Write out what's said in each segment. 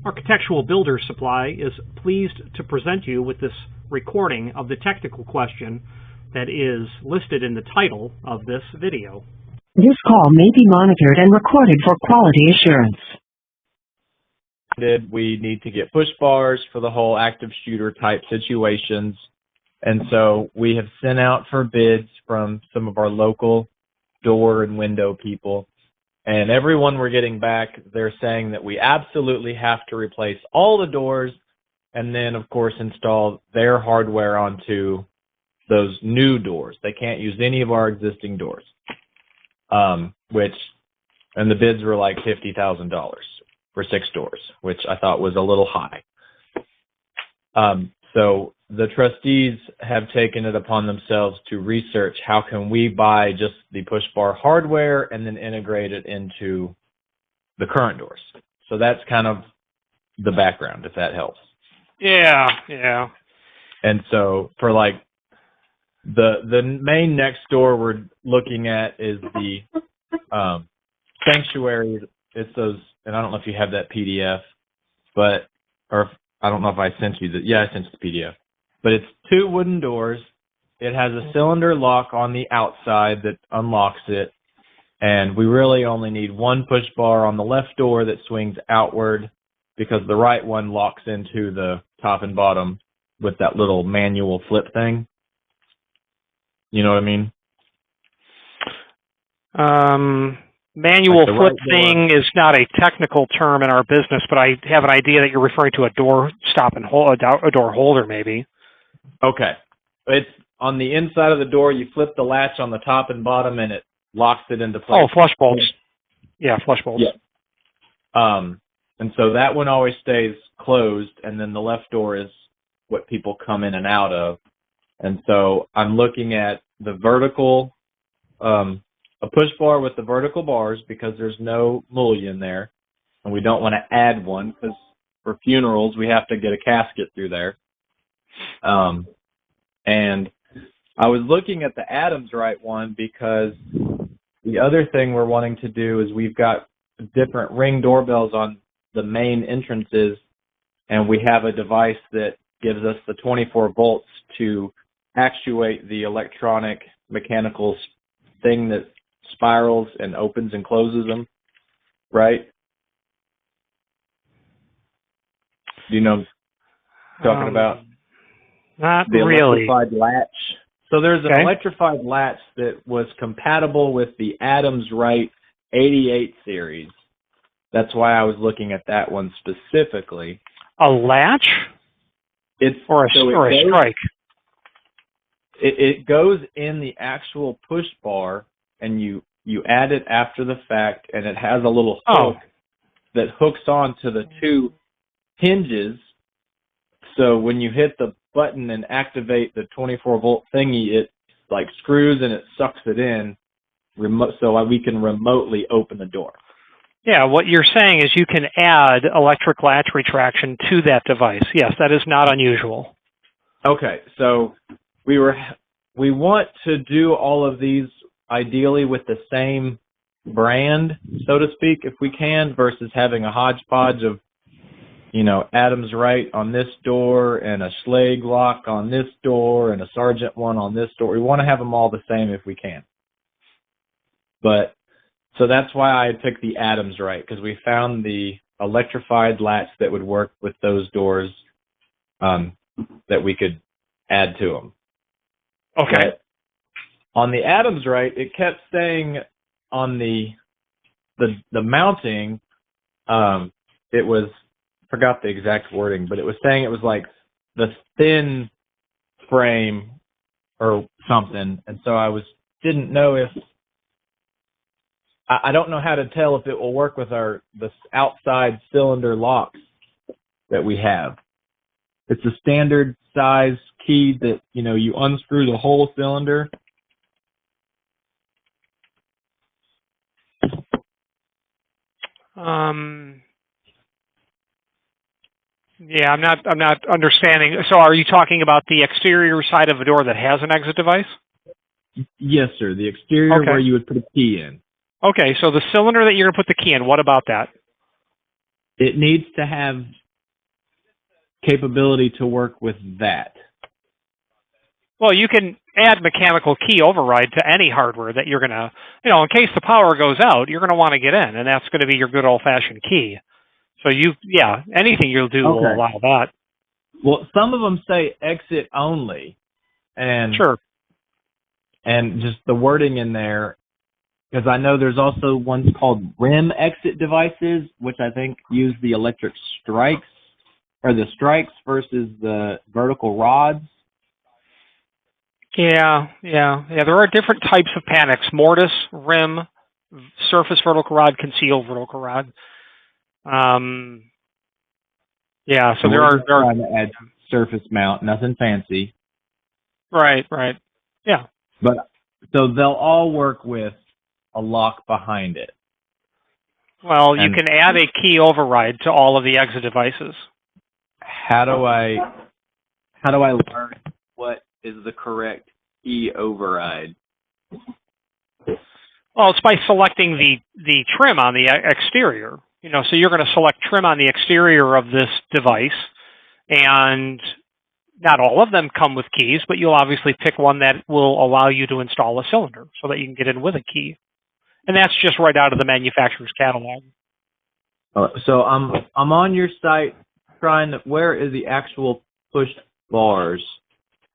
Architectural Builder Supply is pleased to present you with this recording of the technical question that is listed in the title of this video. This call may be monitored and recorded for quality assurance. We need to get push bars for the whole active shooter type situations. And so we have sent out for bids from some of our local door and window people. And everyone we're getting back, they're saying that we absolutely have to replace all the doors and then, of course, install their hardware onto those new doors. They can't use any of our existing doors, and the bids were like $50,000 for 6 doors, which I thought was a little high. So the trustees have taken it upon themselves to research how can we buy just the push bar hardware and then integrate it into the current doors. So that's kind of the background, if that helps. Yeah. And so for like the main next door we're looking at is the sanctuary. It's those, and I don't know if you have that PDF, I don't know if I sent you I sent you the PDF. But it's 2 wooden doors. It has a cylinder lock on the outside that unlocks it. And we really only need 1 push bar on the left door that swings outward because the right one locks into the top and bottom with that little manual flip thing. You know what I mean? Manual flip thing is not a technical term in our business, but I have an idea that you're referring to a door stop and hold, a door holder maybe. Okay. It's on the inside of the door. You flip the latch on the top and bottom, and it locks it into place. Oh, flush bolts. Yeah, flush bolts. Yeah. And so that one always stays closed, and then the left door is what people come in and out of. And so I'm looking at the vertical, a push bar with the vertical bars because there's no mullion there, and we don't want to add one because for funerals we have to get a casket through there. And I was looking at the Adams Right one because the other thing we're wanting to do is we've got different Ring doorbells on the main entrances, and we have a device that gives us the 24 volts to actuate the electronic mechanical thing that spirals and opens and closes them, right? Do you know what I'm talking about? Not the really. Electrified latch. So there's an electrified latch that was compatible with the Adams Right 88 series. That's why I was looking at that one specifically. A latch? Or a strike? It goes in the actual push bar, and you add it after the fact, and it has a little hook that hooks on to the 2 hinges. So when you hit the button and activate the 24-volt thingy, it like screws and it sucks it in, so we can remotely open the door. Yeah, what you're saying is you can add electric latch retraction to that device. Yes, that is not unusual. Okay, so we want to do all of these ideally with the same brand, so to speak, if we can, versus having a hodgepodge of, Adams Right on this door and a Schlage lock on this door and a Sargent one on this door. We want to have them all the same if we can. But so that's why I picked the Adams Right, because we found the electrified latch that would work with those doors that we could add to them. Okay. But on the Adams Right, it kept saying on the mounting, it was, forgot the exact wording, but it was saying it was like the thin frame or something. And so I didn't know if, I don't know how to tell if it will work with the outside cylinder locks that we have. It's a standard size key that, you unscrew the whole cylinder. Yeah, I'm not understanding. So are you talking about the exterior side of a door that has an exit device? Yes, sir. The exterior where you would put a key in. Okay, so the cylinder that you're going to put the key in, what about that? it needs to have capability to work with that. Well, you can add mechanical key override to any hardware that you're going to, in case the power goes out, you're going to want to get in, and that's going to be your good old-fashioned key. So anything you'll do will allow that. Well, some of them say exit only, and sure, and just the wording in there, because I know there's also ones called rim exit devices, which I think use the electric strikes, or the strikes versus the vertical rods. Yeah. There are different types of panics: mortise, rim, surface vertical rod, concealed vertical rod. So there are trying to add surface mount, nothing fancy. Right. Yeah. But so they'll all work with a lock behind it. Well, you can add a key override to all of the exit devices. How do I learn what is the correct key override? Well, it's by selecting the trim on the exterior. So you're going to select trim on the exterior of this device, and not all of them come with keys, but you'll obviously pick one that will allow you to install a cylinder so that you can get in with a key. And that's just right out of the manufacturer's catalog. So I'm on your site where is the actual push bars?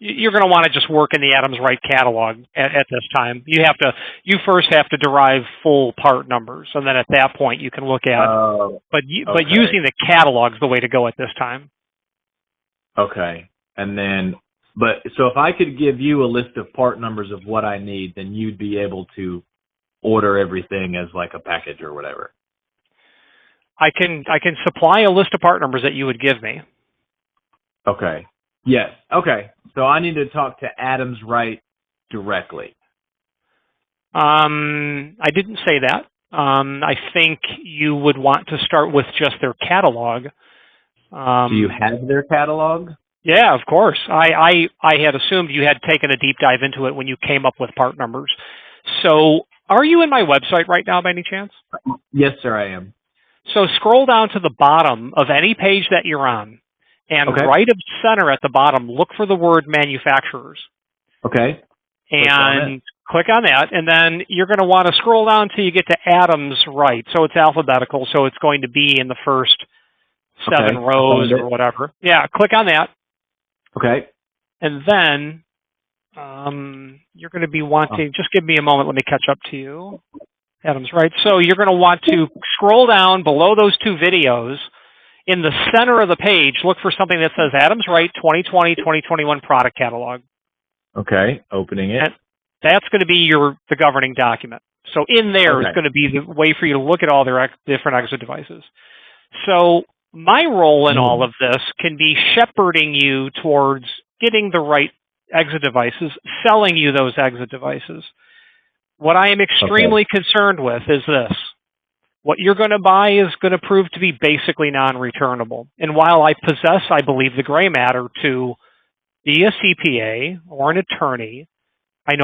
You're going to want to just work in the Adams Rite catalog at this time. You first have to derive full part numbers, and then at that point you can look at. But using the catalog is the way to go at this time. Okay, so if I could give you a list of part numbers of what I need, then you'd be able to order everything as like a package or whatever. I can supply a list of part numbers that you would give me. Okay. Yes. Okay. So I need to talk to Adams Rite directly. I didn't say that. I think you would want to start with just their catalog. Do you have their catalog? Yeah, of course. I had assumed you had taken a deep dive into it when you came up with part numbers. So are you in my website right now by any chance? Yes, sir, I am. So scroll down to the bottom of any page that you're on, and right of center at the bottom, look for the word manufacturers. Okay. And click on that, and then you're going to want to scroll down till you get to Adams Rite. So it's alphabetical, so it's going to be in the first 7 rows or whatever. Yeah, click on that. Okay. And then you're going to be wanting, just give me a moment, let me catch up to you. Adams Rite. So you're going to want to scroll down below those 2 videos. In the center of the page, look for something that says Adams Rite 2020-2021 product catalog. Okay, opening it. And that's going to be the governing document. So in there is going to be the way for you to look at all their different exit devices. So my role in all of this can be shepherding you towards getting the right exit devices, selling you those exit devices. What I am extremely concerned with is this. What you're going to buy is going to prove to be basically non-returnable. And while I possess, I believe, the gray matter to be a CPA or an attorney, I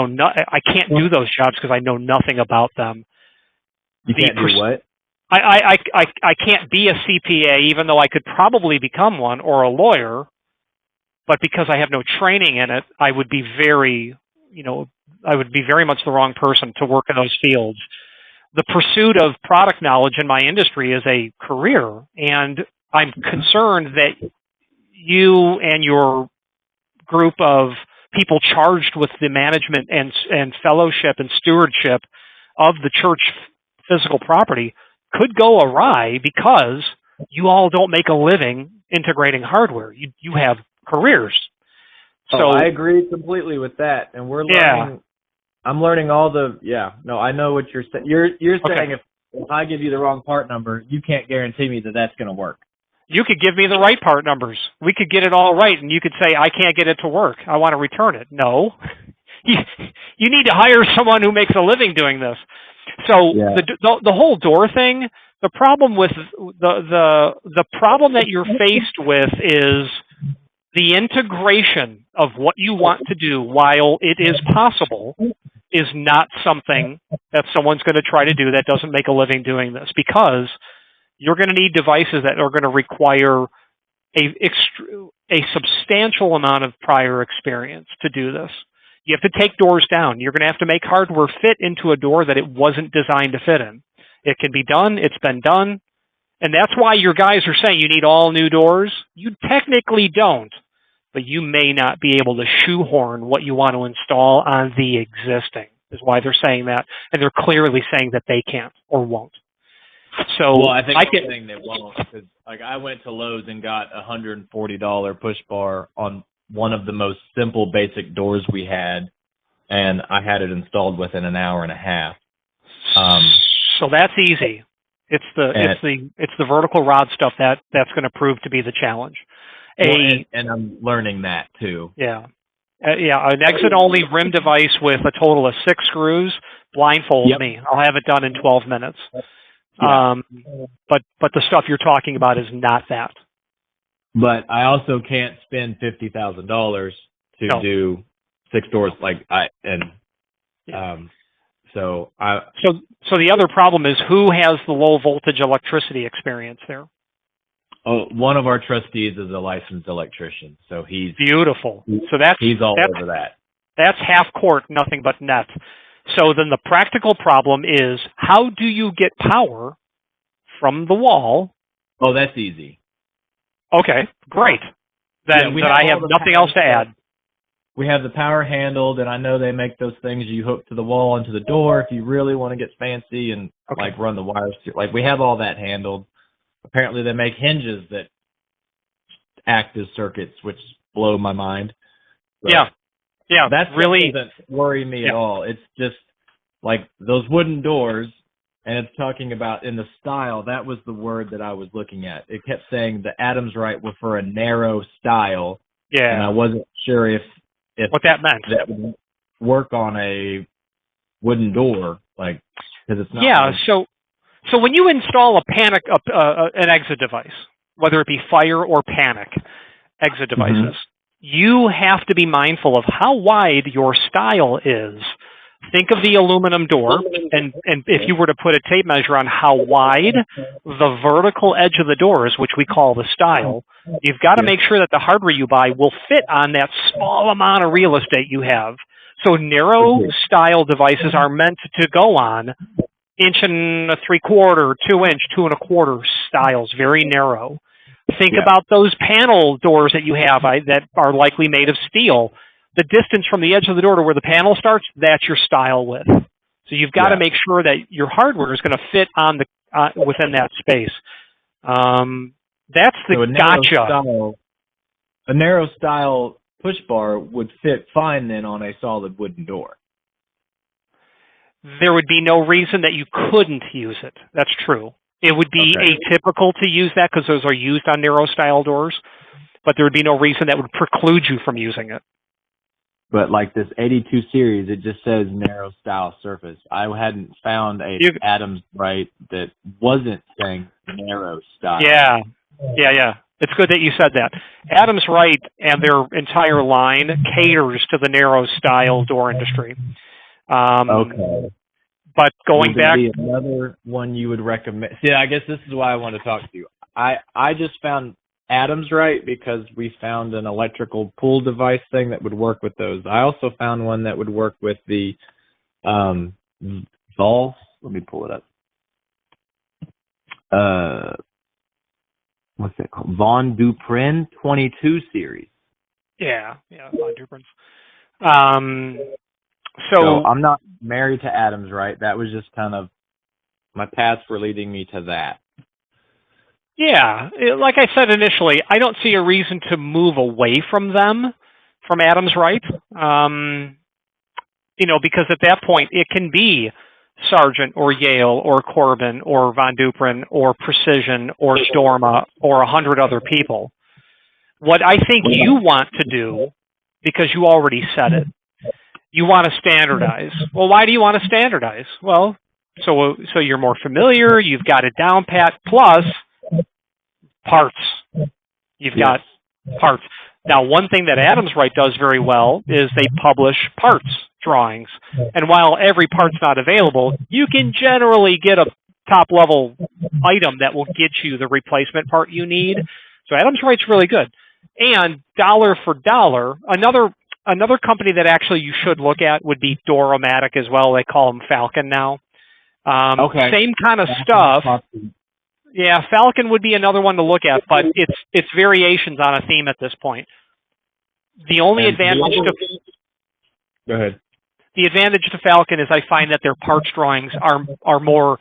can't do those jobs because I know nothing about them. You can't do what? I can't be a CPA, even though I could probably become one, or a lawyer, but because I have no training in it, I would be very much the wrong person to work in those fields. The pursuit of product knowledge in my industry is a career, and I'm concerned that you and your group of people charged with the management and fellowship and stewardship of the church physical property could go awry because you all don't make a living integrating hardware. You have careers. So I agree completely with that, and we're learning. I'm learning all the. I know what you're saying. You're saying if I give you the wrong part number, you can't guarantee me that that's going to work. You could give me the right part numbers. We could get it all right, and you could say, I can't get it to work. I want to return it. No. You need to hire someone who makes a living doing this. So the whole door thing, the problem with the problem that you're faced with is the integration of what you want to do while it is possible is not something that someone's going to try to do that doesn't make a living doing this, because you're going to need devices that are going to require a substantial amount of prior experience to do this. You have to take doors down. You're going to have to make hardware fit into a door that it wasn't designed to fit in. It can be done. It's been done. And that's why your guys are saying you need all new doors. You technically don't, but you may not be able to shoehorn what you want to install on the existing, is why they're saying that. And they're clearly saying that they can't or won't. So well, I think they're saying they won't, because like I went to Lowe's and got a $140 push bar on one of the most simple basic doors we had, and I had it installed within an hour and a half. So that's easy. It's the vertical rod stuff that's going to prove to be the challenge. And I'm learning that too. Yeah. An exit-only rim device with a total of 6 screws, blindfold me. I'll have it done in 12 minutes. Yeah. But the stuff you're talking about is not that. But I also can't spend $50,000 to do 6 doors So the other problem is, who has the low voltage electricity experience there? Oh, one of our trustees is a licensed electrician, so he's beautiful. So he's all over that. That's half court, nothing but net. So then the practical problem is, how do you get power from the wall? Oh, that's easy. Okay, great. Then I have nothing else to add. We have the power handled, and I know they make those things you hook to the wall and to the door if you really want to get fancy and run the wires through. Like, we have all that handled. Apparently they make hinges that act as circuits, which blow my mind. So yeah. That really doesn't worry me at all. It's just like those wooden doors, and it's talking about in the style. That was the word that I was looking at. It kept saying the Adams Right were for a narrow style. Yeah. And I wasn't sure if what that meant. That would work on a wooden door, because it's not. Yeah. So when you install an exit device, whether it be fire or panic exit devices, you have to be mindful of how wide your style is. Think of the aluminum door, and if you were to put a tape measure on how wide the vertical edge of the door is, which we call the style, you've got to make sure that the hardware you buy will fit on that small amount of real estate you have. So narrow style devices are meant to go on 1 3/4, 2 inch, 2 1/4 styles, very narrow. Think about those panel doors that you have that are likely made of steel. The distance from the edge of the door to where the panel starts, that's your style width. So you've got to make sure that your hardware is going to fit on the within that space. That's the gotcha. A narrow style push bar would fit fine then on a solid wooden door. There would be no reason that you couldn't use it. That's true. It would be atypical to use that because those are used on narrow style doors, but there would be no reason that would preclude you from using it. But like this 82 series, it just says narrow style surface. I hadn't found a Adams Right that wasn't saying narrow style. Yeah. It's good that you said that. Adams Right and their entire line caters to the narrow style door industry. But going back, another one you would recommend. See, I guess this is why I want to talk to you. I just found Adams Right because we found an electrical pull device thing that would work with those. I also found one that would work with the Vol. Let me pull it up. What's that called? Von Duprin 22 series. Yeah, Von Duprin's. So I'm not married to Adams Right. That was just kind of my paths were leading me to that. Yeah, like I said initially, I don't see a reason to move away from Adams Right. Because at that point it can be Sargent or Yale or Corbin or Von Duprin or Precision or Storma or 100 other people. What I think you want to do, because you already said it, you want to standardize. Well, why do you want to standardize? Well, so you're more familiar, you've got it down pat, plus parts. You've got parts. Now, one thing that Adams Right does very well is they publish parts drawings. And while every part's not available, you can generally get a top-level item that will get you the replacement part you need. So Adams Rite's really good. And dollar for dollar, another company that actually you should look at would be Doromatic as well. They call them Falcon now. Okay. Same kind of stuff. Yeah, Falcon would be another one to look at, but it's variations on a theme at this point. The only advantage Go ahead. The advantage to Falcon is I find that their parts drawings are more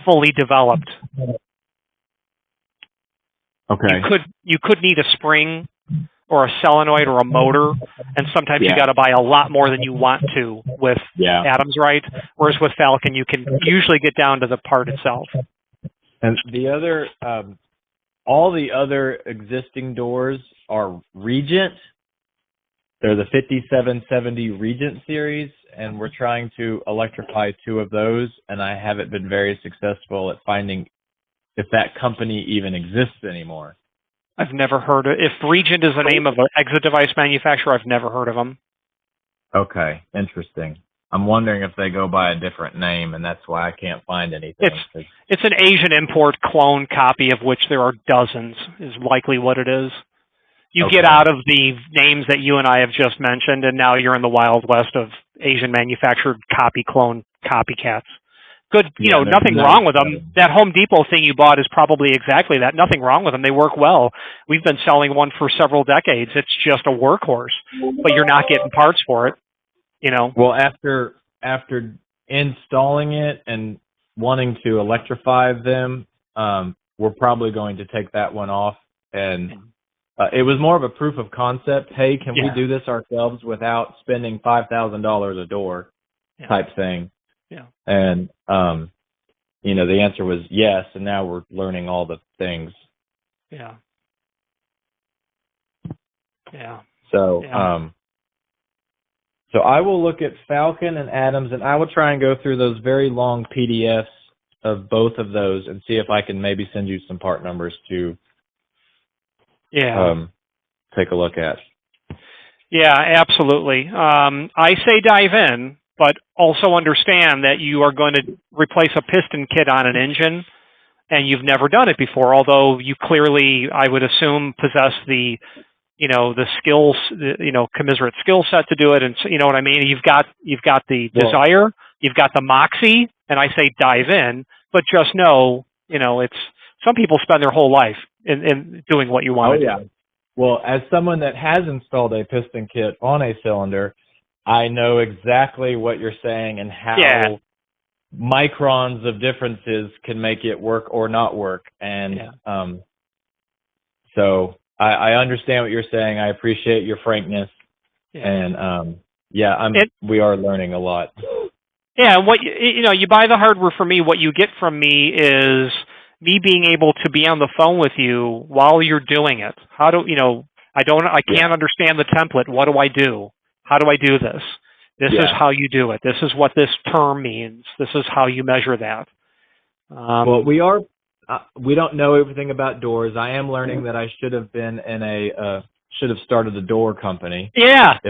fully developed. Okay. You could need a spring or a solenoid or a motor, and sometimes you got to buy a lot more than you want to with Adams Rite. Whereas with Falcon, you can usually get down to the part itself. And the other, all the other existing doors are Regent. They're the 5770 Regent series, and we're trying to electrify 2 of those, and I haven't been very successful at finding if that company even exists anymore. I've never heard of it. If Regent is the name of an exit device manufacturer, I've never heard of them. Okay, interesting. I'm wondering if they go by a different name, and that's why I can't find anything. It's an Asian import clone copy of which there are dozens, is likely what it is. You get out of the names that you and I have just mentioned, and now you're in the Wild West of Asian manufactured clone copycats. Good, nothing wrong with them. That Home Depot thing you bought is probably exactly that. Nothing wrong with them. They work well. We've been selling one for several decades. It's just a workhorse, but you're not getting parts for it, Well, after installing it and wanting to electrify them, we're probably going to take that one off. And it was more of a proof of concept. Hey, can we do this ourselves without spending $5,000 a door type thing? Yeah. And, the answer was yes. And now we're learning all the things. Yeah. Yeah. So, so I will look at Falcon and Adams, and I will try and go through those very long PDFs of both of those and see if I can maybe send you some part numbers to take a look at. Yeah, absolutely. I say dive in, but also understand that you are going to replace a piston kit on an engine, and you've never done it before, although you clearly, I would assume, possess the skills, commensurate skill set to do it. And you know what I mean? You've got the desire, you've got the moxie, and I say dive in, but just know, it's, some people spend their whole life in doing what you want to do. Well, as someone that has installed a piston kit on a cylinder, I know exactly what you're saying and how microns of differences can make it work or not work. And so I understand what you're saying. I appreciate your frankness. And we are learning a lot. Yeah, what you buy the hardware from me. What you get from me is me being able to be on the phone with you while you're doing it. I can't understand the template. What do I do? How do I do this? This is how you do it. This is what this term means. This is how you measure that. Well, we don't know everything about doors. I am learning that I should have been should have started a door company. If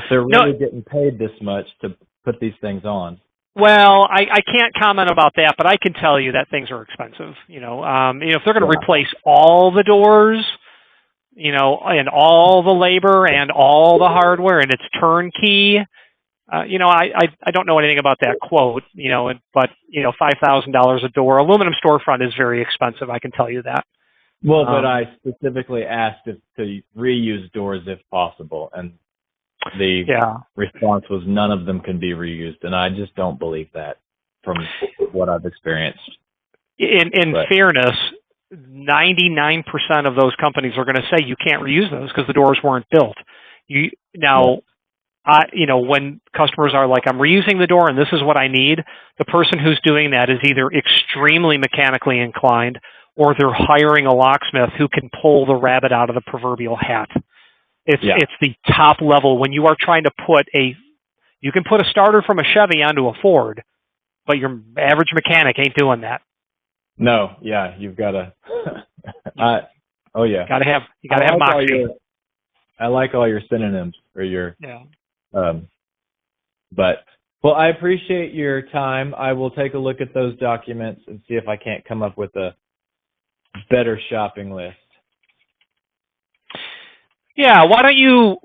they're really getting paid this much to put these things on. Well, I can't comment about that, but I can tell you that things are expensive. If they're going to replace all the doors, and all the labor and all the hardware, and it's turnkey. I don't know anything about that quote. But $5,000 a door. Aluminum storefront is very expensive. I can tell you that. Well, but I specifically asked to reuse doors if possible, and the response was none of them can be reused, and I just don't believe that from what I've experienced. In fairness, 99% of those companies are going to say you can't reuse those because the doors weren't built. When customers are like, I'm reusing the door and this is what I need, the person who's doing that is either extremely mechanically inclined or they're hiring a locksmith who can pull the rabbit out of the proverbial hat. It's the top level. When you are trying to you can put a starter from a Chevy onto a Ford, but your average mechanic ain't doing that. No, you've got to. You got to have moxie. I like all your synonyms for your. Yeah. But Well, I appreciate your time. I will take a look at those documents and see if I can't come up with a better shopping list. Yeah, why don't you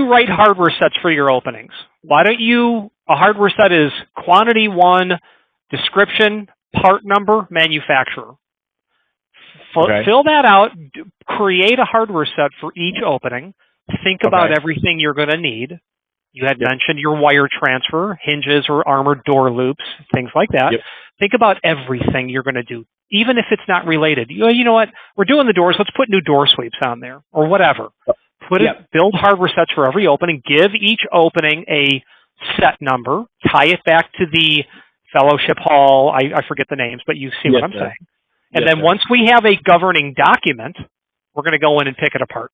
write hardware sets for your openings? A hardware set is quantity 1, description, part number, manufacturer. Okay. Fill that out, create a hardware set for each opening, think about everything you're going to need. You had mentioned your wire transfer, hinges or armored door loops, things like that. Yep. Think about everything you're going to do, even if it's not related. You know what? We're doing the doors. Let's put new door sweeps on there or whatever. Build hardware sets for every opening. Give each opening a set number. Tie it back to the fellowship hall. I forget the names, but you see what I'm saying. And then once we have a governing document, we're going to go in and pick it apart.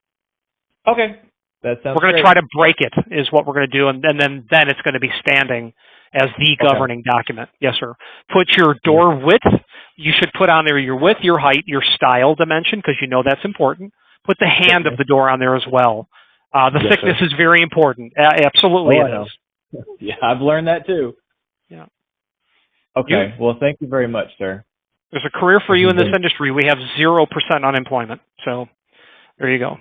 Okay. That sounds We're going to try to break it is what we're going to do, and then it's going to be standing as the governing document. Yes, sir. Put your door width. You should put on there your width, your height, your style dimension, because you know that's important. Put the hand of the door on there as well. The thickness is very important. Absolutely it is. Yeah, I've learned that too. Yeah. Okay. Well, thank you very much, sir. There's a career for you in this industry. We have 0% unemployment. So there you go.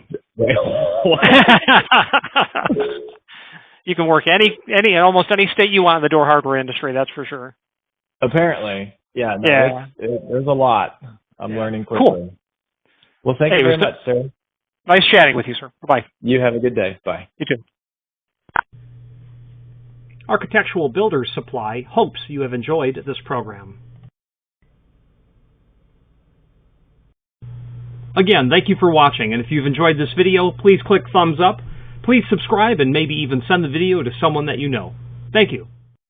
You can work almost any state you want in the door hardware industry. That's for sure. Apparently. Yeah. No, there's a lot. I'm learning quickly. Cool. Well, thank you very much, sir. Nice chatting with you, sir. Bye-bye. You have a good day. Bye. You too. Architectural Builders Supply hopes you have enjoyed this program. Again, thank you for watching, and if you've enjoyed this video, please click thumbs up. Please subscribe and maybe even send the video to someone that you know. Thank you.